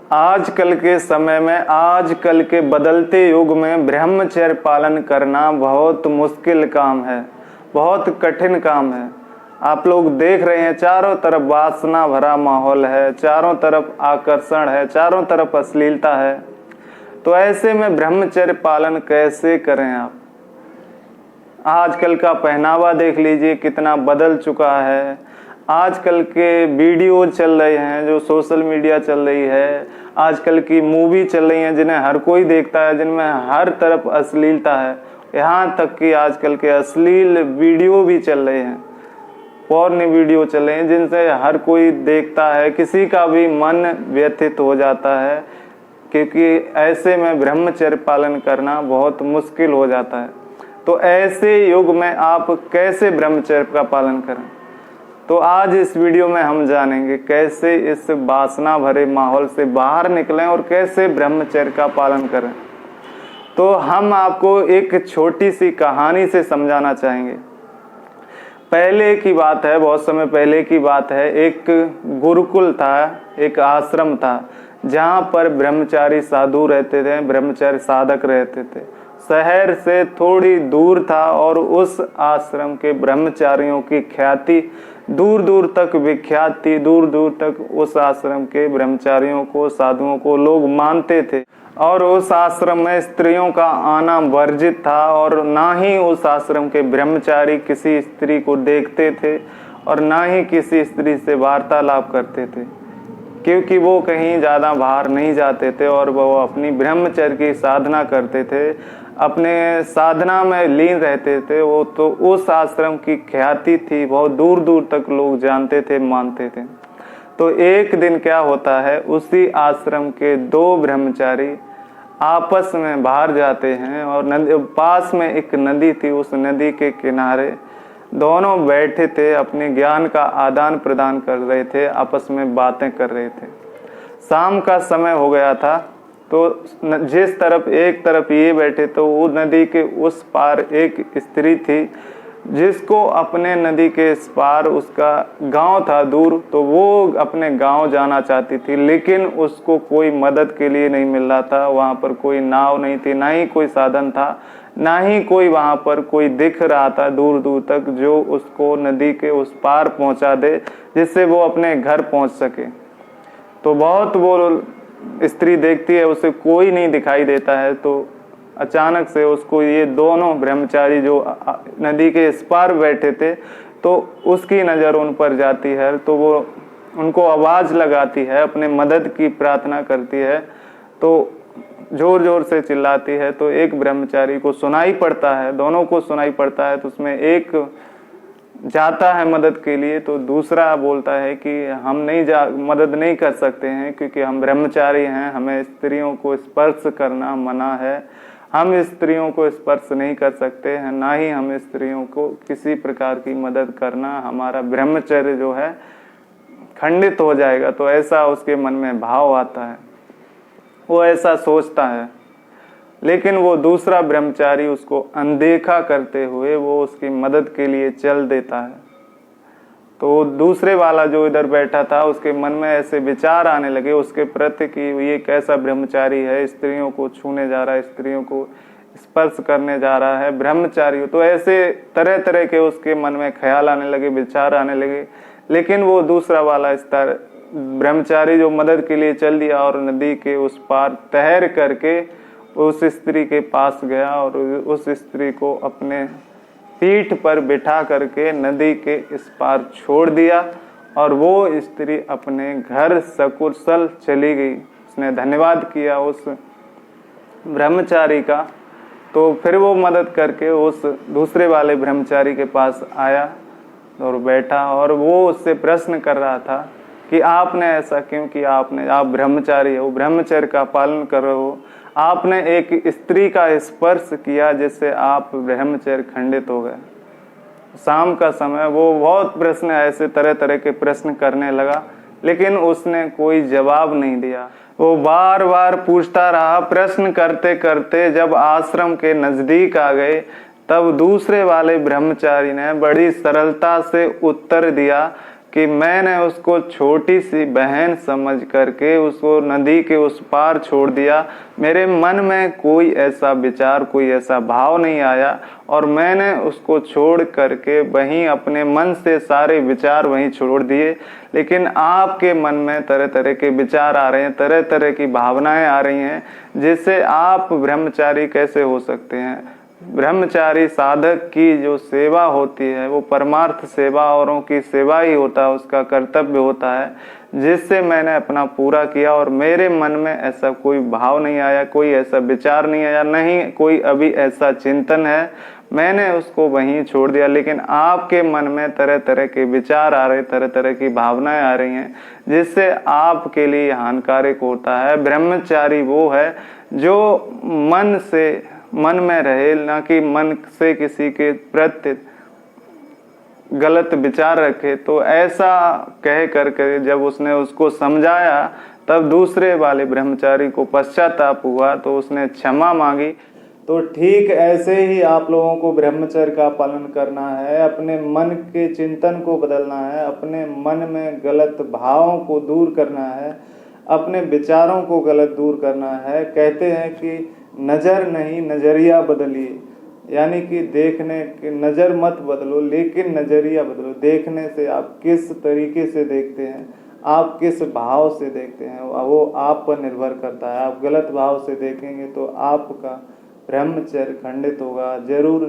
आजकल के समय में, आजकल के बदलते युग में ब्रह्मचर्य पालन करना बहुत मुश्किल काम है, बहुत कठिन काम है। आप लोग देख रहे हैं चारों तरफ वासना भरा माहौल है, चारों तरफ आकर्षण है, चारों तरफ अश्लीलता है। तो ऐसे में ब्रह्मचर्य पालन कैसे करें आप? आजकल का पहनावा देख लीजिए कितना बदल चुका है। आजकल के वीडियो चल रहे हैं, जो सोशल मीडिया चल रही है, आजकल की मूवी चल रही हैं जिन्हें हर कोई देखता है, जिनमें हर तरफ अश्लीलता है। यहाँ तक कि आजकल के अश्लील वीडियो भी चल रहे हैं, पॉर्न वीडियो चल रहे हैं, जिनसे हर कोई देखता है, किसी का भी मन व्यथित हो जाता है, क्योंकि ऐसे में ब्रह्मचर्य पालन करना बहुत मुश्किल हो जाता है। तो ऐसे युग में आप कैसे ब्रह्मचर्य का पालन करें? तो आज इस वीडियो में हम जानेंगे कैसे इस वासना भरे माहौल से बाहर निकलें और कैसे ब्रह्मचर्य का पालन करें। तो हम आपको एक छोटी सी कहानी से समझाना चाहेंगे। पहले की बात है, बहुत समय पहले की बात है। एक गुरुकुल था, एक आश्रम था, जहाँ पर ब्रह्मचारी साधु रहते थे, ब्रह्मचर्य साधक रहते थे। शहर से थोड़ी दूर था और उस आश्रम के ब्रह्मचारियों की ख्याति दूर दूर तक विख्यात थी। दूर दूर तक उस आश्रम के ब्रह्मचारियों को, साधुओं को लोग मानते थे। और उस आश्रम में स्त्रियों का आना वर्जित था और ना ही उस आश्रम के ब्रह्मचारी किसी स्त्री को देखते थे और ना ही किसी स्त्री से वार्तालाप करते थे, क्योंकि वो कहीं ज़्यादा बाहर नहीं जाते थे और वो अपनी ब्रह्मचर्य की साधना करते थे, अपने साधना में लीन रहते थे। वो तो उस आश्रम की ख्याति थी, बहुत दूर दूर तक लोग जानते थे, मानते थे। तो एक दिन क्या होता है, उसी आश्रम के दो ब्रह्मचारी आपस में बाहर जाते हैं और पास में एक नदी थी, उस नदी के किनारे दोनों बैठे थे, अपने ज्ञान का आदान प्रदान कर रहे थे, आपस में बातें कर रहे थे। शाम का समय हो गया था, तो जिस तरफ एक तरफ ये बैठे तो वो नदी के उस पार एक स्त्री थी, जिसको अपने नदी के इस पार उसका गांव था दूर, तो वो अपने गांव जाना चाहती थी, लेकिन उसको कोई मदद के लिए नहीं मिल रहा था। वहाँ पर कोई नाव नहीं थी, ना ही कोई साधन था, ना ही कोई वहाँ पर कोई दिख रहा था दूर दूर तक जो उसको नदी के उस पार पहुँचा दे, जिससे वो अपने घर पहुँच सके। तो बहुत वो स्त्री देखती है, उसे कोई नहीं दिखाई देता है। तो अचानक से उसको ये दोनों ब्रह्मचारी जो नदी के इस पार बैठे थे, तो उसकी नज़र उन पर जाती है। तो वो उनको आवाज़ लगाती है, अपने मदद की प्रार्थना करती है, तो जोर जोर से चिल्लाती है। तो एक ब्रह्मचारी को सुनाई पड़ता है, दोनों को सुनाई पड़ता है। तो उसमें एक जाता है मदद के लिए, तो दूसरा बोलता है कि हम मदद नहीं कर सकते हैं, क्योंकि हम ब्रह्मचारी हैं, हमें स्त्रियों को स्पर्श करना मना है, हम स्त्रियों को स्पर्श नहीं कर सकते हैं, ना ही हम स्त्रियों को किसी प्रकार की मदद करना, हमारा ब्रह्मचर्य जो है खंडित हो जाएगा। तो ऐसा उसके मन में भाव आता है, वो ऐसा सोचता है। लेकिन वो दूसरा ब्रह्मचारी उसको अनदेखा करते हुए वो उसकी मदद के लिए चल देता है। तो दूसरे वाला जो इधर बैठा था, उसके मन में ऐसे विचार आने लगे उसके प्रति कि ये कैसा ब्रह्मचारी है, स्त्रियों को छूने जा रहा है, स्त्रियों को स्पर्श करने जा रहा है, ब्रह्मचारी। तो ऐसे तरह तरह के उसके मन में ख्याल आने लगे, विचार आने लगे। लेकिन वो दूसरा वाला ब्रह्मचारी जो मदद के लिए चल दिया और नदी के उस पार तैर करके उस स्त्री के पास गया और उस स्त्री को अपने पीठ पर बिठा करके नदी के इस पार छोड़ दिया और वो स्त्री अपने घर सकुशल चली गई। उसने धन्यवाद किया उस ब्रह्मचारी का। तो फिर वो मदद करके उस दूसरे वाले ब्रह्मचारी के पास आया और बैठा और वो उससे प्रश्न कर रहा था कि आपने ऐसा क्यों किया, आप ब्रह्मचारी हो, ब्रह्मचर्य का पालन कर रहे हो, आपने एक स्त्री का स्पर्श किया जिससे आप ब्रह्मचर्य खंडित हो गए। शाम का समय वो बहुत प्रश्न, ऐसे तरह तरह के प्रश्न करने लगा, लेकिन उसने कोई जवाब नहीं दिया। वो बार बार पूछता रहा। प्रश्न करते करते जब आश्रम के नजदीक आ गए, तब दूसरे वाले ब्रह्मचारी ने बड़ी सरलता से उत्तर दिया। कि मैंने उसको छोटी सी बहन समझ करके उसको नदी के उस पार छोड़ दिया। मेरे मन में कोई ऐसा विचार, कोई ऐसा भाव नहीं आया और मैंने उसको छोड़ करके वहीं अपने मन से सारे विचार वहीं छोड़ दिए। लेकिन आपके मन में तरह तरह के विचार आ रहे हैं, तरह तरह की भावनाएं आ रही हैं, जिससे आप ब्रह्मचारी कैसे हो सकते हैं। ब्रह्मचारी साधक की जो सेवा होती है वो परमार्थ सेवा, औरों की सेवा ही होता है, उसका कर्तव्य होता है, जिससे मैंने अपना पूरा किया और मेरे मन में ऐसा कोई भाव नहीं आया, कोई ऐसा विचार नहीं आया, नहीं कोई अभी ऐसा चिंतन है, मैंने उसको वहीं छोड़ दिया। लेकिन आपके मन में तरह तरह के विचार आ रहे, तरह तरह की भावनाएं आ रही हैं, जिससे आपके लिए हानिकारक होता है। ब्रह्मचारी वो है जो मन में रहे, ना कि मन से किसी के प्रति गलत विचार रखे। तो ऐसा कह करके जब उसने उसको समझाया, तब दूसरे वाले ब्रह्मचारी को पश्चाताप हुआ, तो उसने क्षमा मांगी। तो ठीक ऐसे ही आप लोगों को ब्रह्मचर्य का पालन करना है, अपने मन के चिंतन को बदलना है, अपने मन में गलत भावों को दूर करना है, अपने विचारों को गलत दूर करना है। कहते हैं कि नज़र नहीं नज़रिया बदलिए, यानी कि देखने की नज़र मत बदलो, लेकिन नज़रिया बदलो। देखने से आप किस तरीके से देखते हैं, आप किस भाव से देखते हैं, वो आप पर निर्भर करता है। आप गलत भाव से देखेंगे तो आपका ब्रह्मचर्य खंडित होगा। जरूर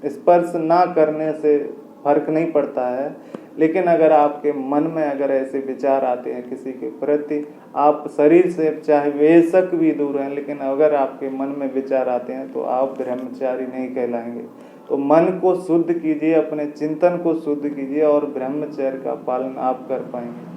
स्पर्श ना करने से फर्क नहीं पड़ता है, लेकिन अगर आपके मन में अगर ऐसे विचार आते हैं किसी के प्रति, आप शरीर से चाहे बेशक भी दूर हैं, लेकिन अगर आपके मन में विचार आते हैं तो आप ब्रह्मचारी नहीं कहलाएंगे। तो मन को शुद्ध कीजिए, अपने चिंतन को शुद्ध कीजिए और ब्रह्मचर्य का पालन आप कर पाएंगे।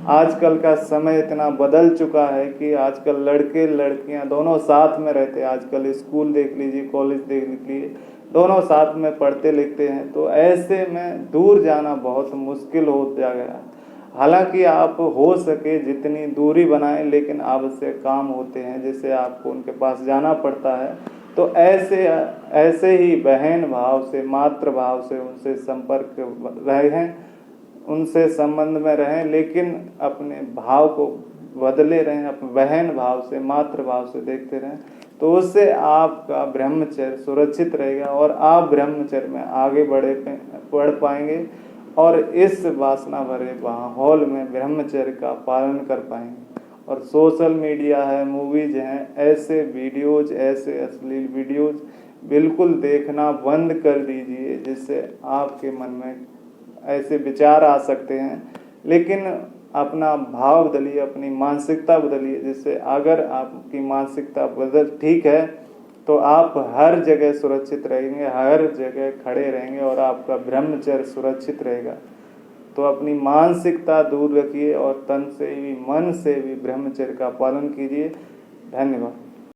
आजकल का समय इतना बदल चुका है कि आजकल लड़के लड़कियां दोनों साथ में रहते हैं। आजकल स्कूल देख लीजिए, कॉलेज देख लीजिए, दोनों साथ में पढ़ते लिखते हैं। तो ऐसे में दूर जाना बहुत मुश्किल हो गया। हालांकि आप हो सके जितनी दूरी बनाएं, लेकिन आवश्यक काम होते हैं जिससे आपको उनके पास जाना पड़ता है। तो ऐसे ही बहन भाव से, मातृ भाव से उनसे संपर्क रहें, उनसे संबंध में रहें, लेकिन अपने भाव को बदले रहें, अपने बहन भाव से, मातृ भाव से देखते रहें। तो उससे आपका ब्रह्मचर्य सुरक्षित रहेगा और आप ब्रह्मचर्य में आगे बढ़ पाएंगे और इस वासना भरे माहौल में ब्रह्मचर्य का पालन कर पाएंगे। और सोशल मीडिया है, मूवीज हैं, ऐसे वीडियोज, ऐसे अश्लील वीडियोज बिल्कुल देखना बंद कर दीजिए, जिससे आपके मन में ऐसे विचार आ सकते हैं। लेकिन अपना भाव बदलिए, अपनी मानसिकता बदलिए, जिससे अगर आपकी मानसिकता ठीक है तो आप हर जगह सुरक्षित रहेंगे, हर जगह खड़े रहेंगे और आपका ब्रह्मचर्य सुरक्षित रहेगा। तो अपनी मानसिकता दूर रखिए और तन से भी मन से भी ब्रह्मचर्य का पालन कीजिए। धन्यवाद।